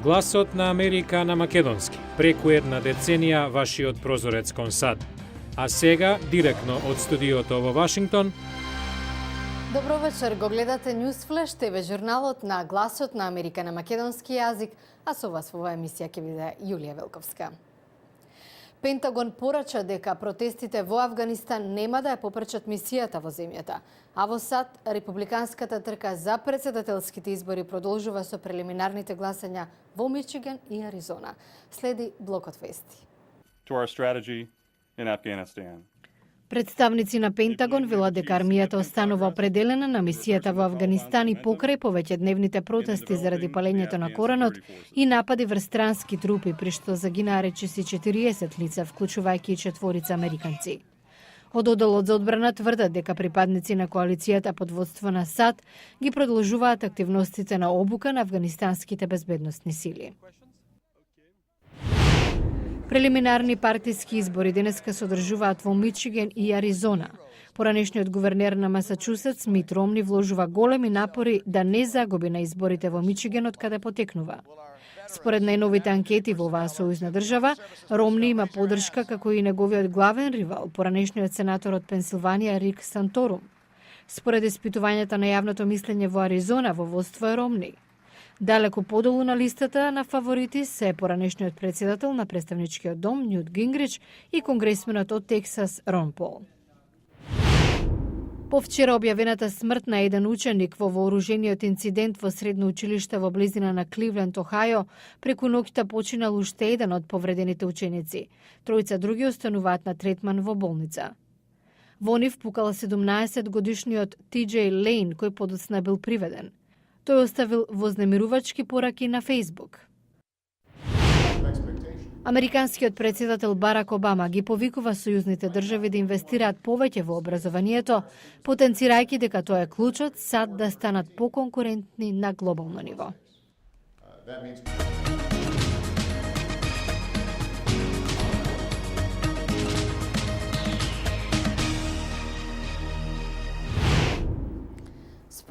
Гласот на Америка на македонски. Преку една деценија вашиот прозорец кон САД. А сега, директно од студиото во Вашингтон. Добро вечер, го гледате Newsflash, ТВ журналот на Гласот на Америка на македонски јазик, а со вас во оваа емисија ќе биде Јулија Велковска. Пентагон порача дека протестите во Авганистан нема да ја попречат мисијата во земјата, а во САД републиканската трка за претседателските избори продолжува со прелиминарните гласања во Мичиган и Аризона. Следи блокот вести. To our strategy in Afghanistan. Представници на Пентагон велат дека армијата останува определена на мисијата во Авганистан и покрај повеќедневните протести заради палењето на Коранот и напади врз странски трупи, при што загинаа речиси 40 лица, вклучувајќи и 4 американци. Од одделот за одбрана тврдат дека припадници на коалицијата под водство на САД ги продолжуваат активностите на обука на афганистанските безбедносни сили. Прелиминарни партиски избори денеска се одржуваат во Мичиган и Аризона. Поранешниот гувернер на Масачусетс Мит Ромни вложува големи напори да не загуби на изборите во Мичиган од каде потекнува. Според најновите анкети во оваа сојузна држава, Ромни има поддршка како и неговиот главен ривал, поранешниот сенатор од Пенсилванија Рик Санторум. Според испитувањата на јавното мислење во Аризона, во водство е Ромни. Далеку подолу на листата на фаворити се поранешниот председател на представничкиот дом Њут Гингрич и конгресменот од Тексас Рон Пол. Повчера објавената смрт на еден ученик во вооружениот инцидент во средно училиште во близина на Кливленд, Охајо, преку ноќта починал уште еден од повредените ученици. Тројца други остануваат на третман во болница. Во нив пукал 17-годишниот Ти.Џеј Лейн, кој подоцна бил приведен. Тој оставил вознемирувачки пораки на Фейсбук. Американскиот председател Барак Обама ги повикува сојузните држави да инвестираат повеќе во образованието, потенцирајќи дека тоа е клучот САД да станат поконкурентни на глобално ниво.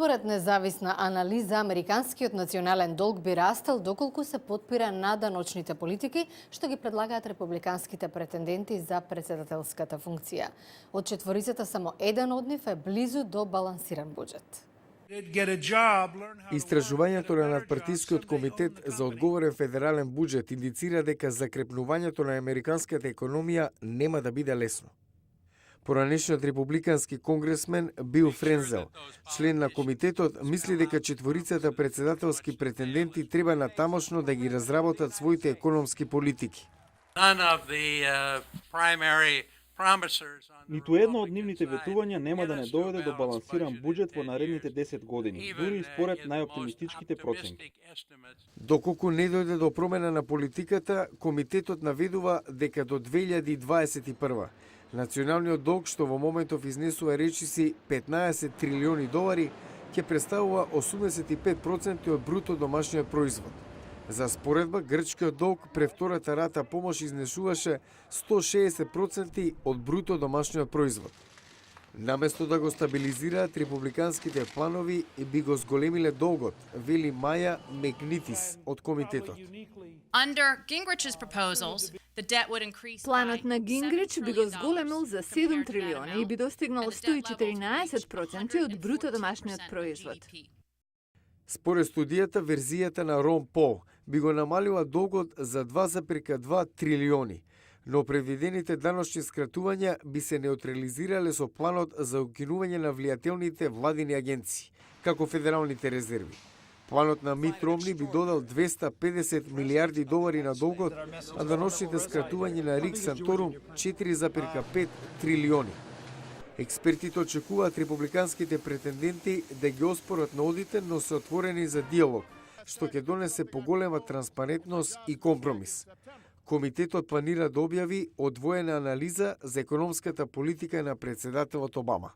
Според независна анализа, американскиот национален долг би растел доколку се потпира наданочните политики што ги предлагаат републиканските претенденти за претседателската функција. Од четворицата само еден од нив е близу до балансиран буџет. Истражувањето на надпартискиот комитет за одговорен федерален буџет индицира дека закрепнувањето на американската економија нема да биде лесно. Поранешниот републикански конгресмен Бил Френзел, член на комитетот, мисли дека четворицата претседателски претенденти треба натамошно да ги разработат своите економски политики. Ниту едно од нивните ветувања нема да не доведе до балансиран буџет во наредните 10 години, дури и според најоптимистичките проценки. Доколку не дојде до промена на политиката, комитетот наведува дека до 2021 националниот долг, што во моментов изнесува речиси 15 трилиони долари, ќе представува 85% од бруто домашниот производ. За споредба, грчкиот долг пред втората рата помош изнесуваше 160% од бруто домашниот производ. Наместо да го стабилизираат, републиканските планови и би го зголемиле долгот, вели Маја Мегнитис од комитетот. Планот на Гингрич би го зголемил за 7 трилиони и би достигнал 114% од бруто домашниот производ. Според студијата, верзијата на Рон Пол би го намалила долгот за 2,2 трилиони, но предвидените даночни скратувања би се неутрализирале со планот за укинување на влијателните владини агенции, како федералните резерви. Планот на Мит Ромни би додал 250 милиарди долари на долгот, а даночните скратувања на Рик Санторум 4,5 трилиони. Експертите очекуваат републиканските претенденти да ги оспорат наодите, но се отворени за диалог, што ќе донесе поголема транспарентност и компромис. Комитетот планира да објави одвоена анализа за економската политика на председателот Обама.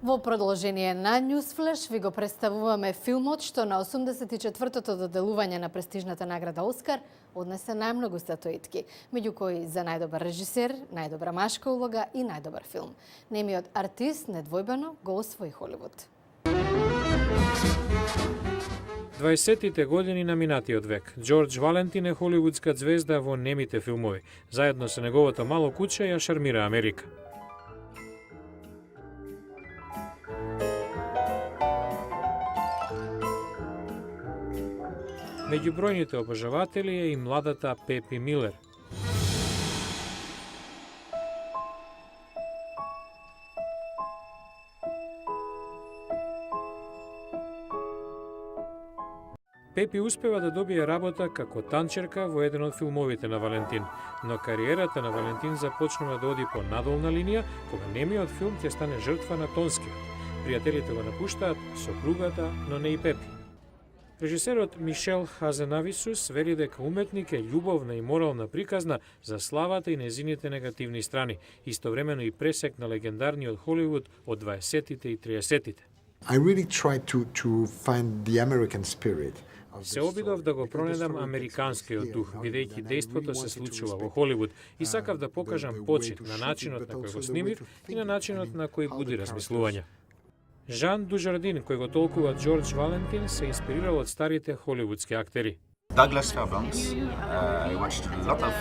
Во продолжение на Newsflash ви го представуваме филмот што на 84-тото доделување на престижната награда Оскар однесе најмногу статуетки, меѓу кои за најдобар режисер, најдобра машка улога и најдобар филм. Немиот артист недвојбено го освои Холивуд. 20-тите години на минатиот век, Џорџ Валентин е холивудска ѕвезда во немите филмови. Заедно со неговото мало куче ја шармира Америка. Меѓу бројните обожаватели е и младата Пепи Милер. Пепи успева да добие работа како танчерка во еден од филмовите на Валентин, но кариерата на Валентин започнува да оди по надолна линија, кога немиот филм ќе стане жртва на тонскиот. Пријателите го напуштаат, сопругата, но не и Пепи. Режисерот Мишел Хазенависус вели дека уметник е љубовна и морална приказна за славата и незините негативни страни, истовремено и пресек на легендарниот Холивуд од 20-тите и 30-тите. I really tried to find the American spirit. Се обидов да го пронедам американскиот дух, бидејќи дејството се случува во Холивуд и сакав да покажам почит на начинот на кој го снимив и на начинот на кој буди размислувања. Жан Дужардин, кој го толкува Џорџ Валентин, се инспирирал од старите холивудски актери. Douglas Fairbanks. I watched a lot of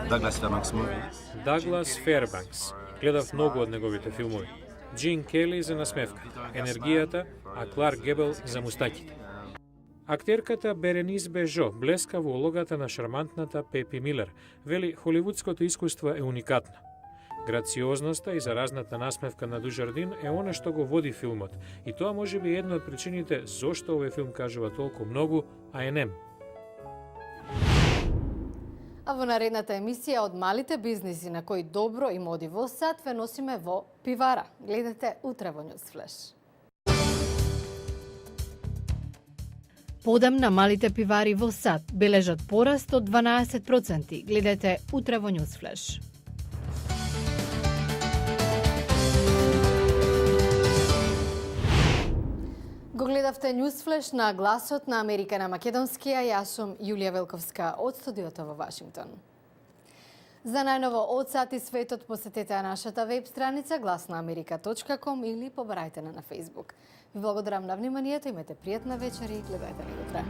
Douglas Fairbanks movies. Даглас Фербанкс. Гледав многу од неговите филмови. Джин Кели за насмевка, енергијата, а Кларк Гебел за мустаките. Актерката Беренис Бежо блеска во улогата на шармантната Пепи Милер. Вели, холивудското искуство е уникатно. Грациозноста и заразната насмевка на Дужардин е оно што го води филмот. И тоа може би една од причините зошто овој филм кажува толку многу, а е нем. А во наредната емисија од малите бизниси на кои добро им оди во САД, ве носиме во Пивара. Гледате утре во Ньюсфлеш. Подам на малите пивари во САД бележат пораст од 12%. Гледате утре во Ньюсфлеш. Го гледавте Ньюсфлеш на гласот на Америка на македонски, а јас сум Јулија Велковска од студиото во Вашингтон. За најново од САД и светот посетете нашата веб страница glasnaamerika.com или побарајте на Facebook. Ви благодарам на вниманието, имате пријатна вечер и гледајте ни утре.